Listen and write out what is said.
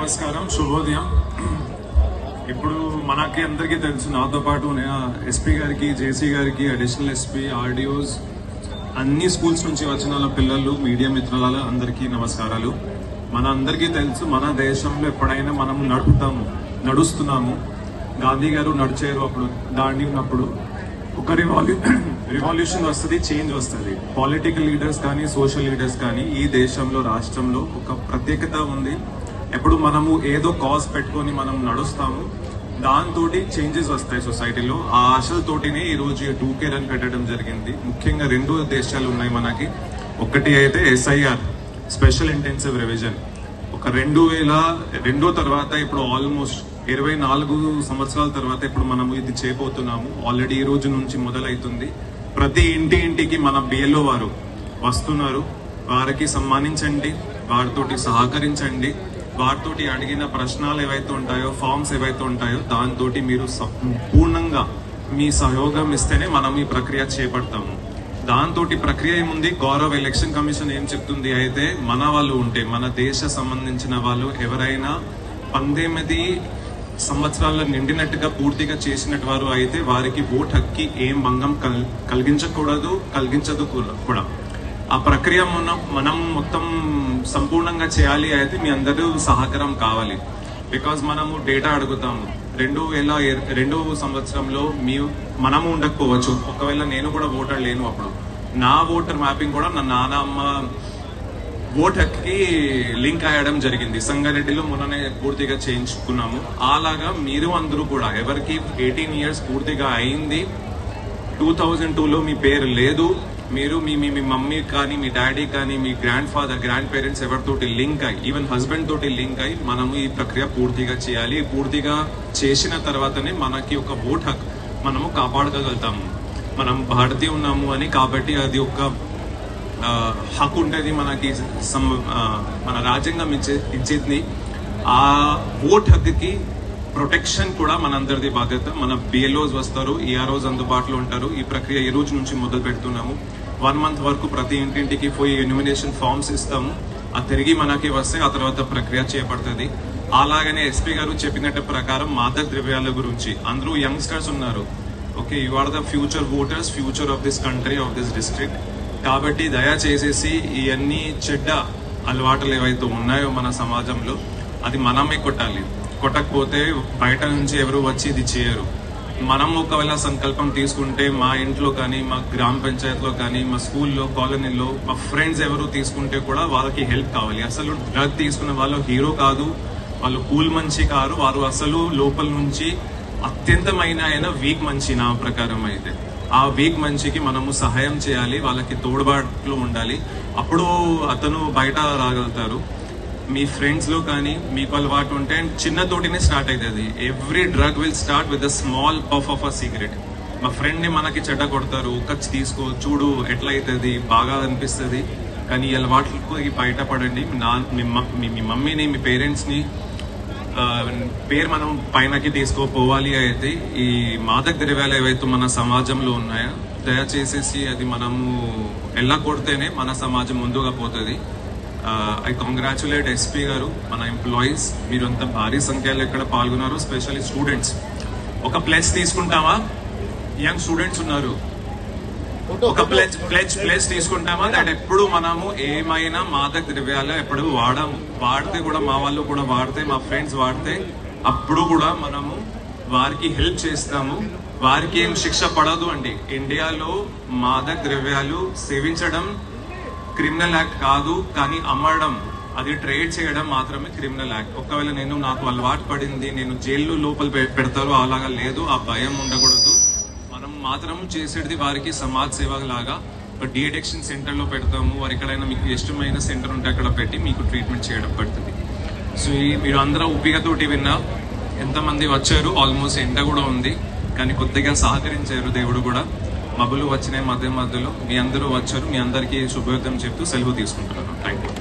నమస్కారం, శుభోదయం. ఇప్పుడు మనకి అందరికీ తెలుసు, నాతో పాటు ఎస్పీ గారికి, జేసీ గారికి, అడిషనల్ ఎస్పీ, ఆర్డీఓస్, అన్ని స్కూల్స్ నుంచి వచ్చిన పిల్లలు, మీడియా మిత్రుల అందరికీ నమస్కారాలు. మన అందరికీ తెలుసు, మన దేశంలో ఎప్పుడైనా మనం నడుస్తున్నాము. గాంధీ గారు నడిచారు, అప్పుడు దాండి ఉన్నప్పుడు ఒక రివాల్యూషన్ వస్తుంది, చేంజ్ వస్తుంది. పొలిటికల్ లీడర్స్ కానీ, సోషల్ లీడర్స్ కానీ ఈ దేశంలో, రాష్ట్రంలో ఒక ప్రత్యేకత ఉంది. ఎప్పుడు మనము ఏదో కాజ్ పెట్టుకొని మనం నడుస్తాము, దాంతో చేంజెస్ వస్తాయి సొసైటీలో. ఆ ఆశలతోటినే ఈ రోజు 2K రన్ పెట్టడం జరిగింది. ముఖ్యంగా 2 దేశాలు ఉన్నాయి మనకి. ఒకటి అయితే SIR, స్పెషల్ ఇంటెన్సివ్ రివిజన్. ఒక 2002 తర్వాత ఇప్పుడు ఆల్మోస్ట్ 24 సంవత్సరాల తర్వాత ఇప్పుడు మనము ఇది చేయబోతున్నాము. ఆల్రెడీ ఈ రోజు నుంచి మొదలవుతుంది. ప్రతి ఇంటికి మన BLO వారు వస్తున్నారు. వారికి సన్మానించండి, వారితోటి సహకరించండి. వారితోటి అడిగిన ప్రశ్నలు ఏవైతే ఉంటాయో, ఫార్మ్స్ ఏవైతే ఉంటాయో, దాంతో మీరు పూర్ణంగా మీ సహయోగం ఇస్తేనే మనం ఈ ప్రక్రియ చేపడతాము. దాంతో ప్రక్రియ ఏముంది, గౌరవ ఎలక్షన్ కమిషన్ ఏం చెప్తుంది అయితే, మన వాళ్ళు ఉంటే, మన దేశ సంబంధించిన వాళ్ళు ఎవరైనా 18 సంవత్సరాల నిండినట్టుగా పూర్తిగా చేసినట్టు వారు అయితే వారికి ఓట్ హక్కి ఏం భంగం కలిగించదు కూడా. ఆ ప్రక్రియ మనం మొత్తం సంపూర్ణంగా చేయాలి అయితే మీ అందరూ సహకారం కావాలి. బికాజ్ మనము డేటా అడుగుతాము. 2002 సంవత్సరంలో మనము ఉండకపోవచ్చు. ఒకవేళ నేను కూడా ఓటర్ లేను, అప్పుడు నా ఓటర్ మ్యాపింగ్ కూడా నా నాన్నమ్మ ఓట్ హక్కి లింక్ అయ్యడం జరిగింది. సంగారెడ్డిలో మొన్ననే పూర్తిగా చేయించుకున్నాము. అలాగా మీరు అందరూ కూడా, ఎవరికి 18 ఇయర్స్ పూర్తిగా అయింది, 2002లో మీ పేరు లేదు, మీరు మీ మమ్మీ కానీ, మీ డాడీ కానీ, మీ గ్రాండ్ ఫాదర్, గ్రాండ్ పేరెంట్స్ ఎవరితోటి లింక్ అయ్యి, ఈవెన్ హస్బెండ్ తోటి లింక్ అయ్యి మనము ఈ ప్రక్రియ పూర్తిగా చేయాలి. పూర్తిగా చేసిన తర్వాతనే మనకి ఒక ఓట్ హక్ మనము కాపాడగలుగుతాము. మనం భారతీయ ఉన్నాము అని, కాబట్టి అది ఒక హక్కు ఉంటుంది మనకి. మన రాజ్యాంగం ఇచ్చేది. ఆ ఓట్ హక్కి ప్రొటెక్షన్ కూడా మనందరిది బాధ్యత. మన BLOs వస్తారు, EROs అందుబాటులో ఉంటారు. ఈ ప్రక్రియ ఈ రోజు నుంచి మొదలు పెడుతున్నాము. 1 month వరకు ప్రతి ఇంటింటికి పోయి ఎన్యూమినేషన్ ఫార్మ్స్ ఇస్తాము. ఆ తిరిగి మనకి వస్తే ఆ తర్వాత ప్రక్రియ చేపడుతుంది. అలాగనే ఎస్పీ గారు చెప్పినట్టు ప్రకారం మాదక ద్రవ్యాల గురించి అందరూ యంగ్స్టర్స్ ఉన్నారు. Okay, you are the future voters, future of this country, of this district. కాబట్టి దయచేసేసి ఇవన్నీ చెడ్డ అలవాట్లు ఏవైతే ఉన్నాయో మన సమాజంలో, అది మనమే కొట్టాలి. కొట్టకపోతే బయట నుంచి ఎవరు వచ్చి ఇది చేయరు. మనం ఒకవేళ సంకల్పం తీసుకుంటే, మా ఇంట్లో కానీ, మా గ్రామ పంచాయతీలో కానీ, మా స్కూల్లో, కాలనీలో, మా ఫ్రెండ్స్ ఎవరు తీసుకుంటే కూడా వాళ్ళకి హెల్ప్ కావాలి. అసలు డ్రగ్ తీసుకున్న వాళ్ళు హీరో కాదు, వాళ్ళు కూల్ మనిషి కాదు, వారు అసలు లోపల నుంచి అత్యంతమైన వీక్ మనిషి. నా ప్రకారం అయితే ఆ వీక్ మనిషికి మనము సహాయం చేయాలి, వాళ్ళకి తోడ్బాట్లు ఉండాలి. అప్పుడు అతను బయట రాగలుగుతారు. మీ ఫ్రెండ్స్ లో కానీ మీకు అలవాటు ఉంటే చిన్నతోటినే స్టార్ట్ అవుతుంది. Every drug will start with a small puff of a cigarette. మా ఫ్రెండ్ ని మనకి చెడ్డ కొడతారు, కచ్చి తీసుకో, చూడు ఎట్లా అవుతుంది, బాగా అనిపిస్తుంది. కానీ ఈ అలవాట్లకు బయటపడండి. మీ మమ్మీని, మీ పేరెంట్స్ ని పేరు మనం పైనకి తీసుకోపోవాలి అయితే, ఈ మాదక ద్రవ్యాలు ఏవైతే మన సమాజంలో ఉన్నాయో, దయచేసేసి అది మనము ఎలా కొడితేనే మన సమాజం ముందుగా పోతుంది. ఐ కంగ్రాచులేట్ ఎస్పీ గారు, మన ఎంప్లాయీస్, మీరు అంత భారీ సంఖ్యలో ఇక్కడ పాల్గొన్నారు. Specially students. ఒక ప్లెజ్ తీసుకుంటామా? యంగ్ స్టూడెంట్స్ ఉన్నారు, ఒక ప్లెజ్ తీసుకుంటామా? దట్ ఎప్పుడు మనము ఏమైనా మాదక ద్రవ్యాలు ఎప్పుడు వాడితే కూడా, మా వాళ్ళు కూడా వాడితే, మా ఫ్రెండ్స్ వాడితే, అప్పుడు కూడా మనము వారికి హెల్ప్ చేస్తాము. వారికి ఏం శిక్ష పడదు అండి. ఇండియాలో మాదక ద్రవ్యాలు సేవించడం క్రిమినల్ యాక్ట్ కాదు, కానీ అమ్మడం, అది ట్రేడ్ చేయడం మాత్రమే క్రిమినల్ యాక్ట్. ఒకవేళ నాకు అలవాటు పడింది, నేను జైలు లోపల పెడతారు, అలాగా లేదు. ఆ భయం ఉండకూడదు. మనం మాత్రం చేసేది వారికి సమాజ్ సేవ లాగా డి అడిక్షన్ సెంటర్ లో పెడతాము. వారు ఎక్కడైనా మీకు ఇష్టమైన సెంటర్ ఉంటే అక్కడ పెట్టి మీకు ట్రీట్మెంట్ చేయడం పడుతుంది. సో మీరు అందరూ ఉపికతోటి విన్నా, ఎంతమంది వచ్చారు, ఆల్మోస్ట్ ఎండ కూడా ఉంది, కానీ కొద్దిగా సహకరించారు. దేవుడు కూడా మబ్బులు వచ్చినాయి మధ్యలో. మీ అందరూ వచ్చారు. మీ అందరికీ శుభోదయం చెప్తూ సెలవు తీసుకుంటున్నాను. Thank you.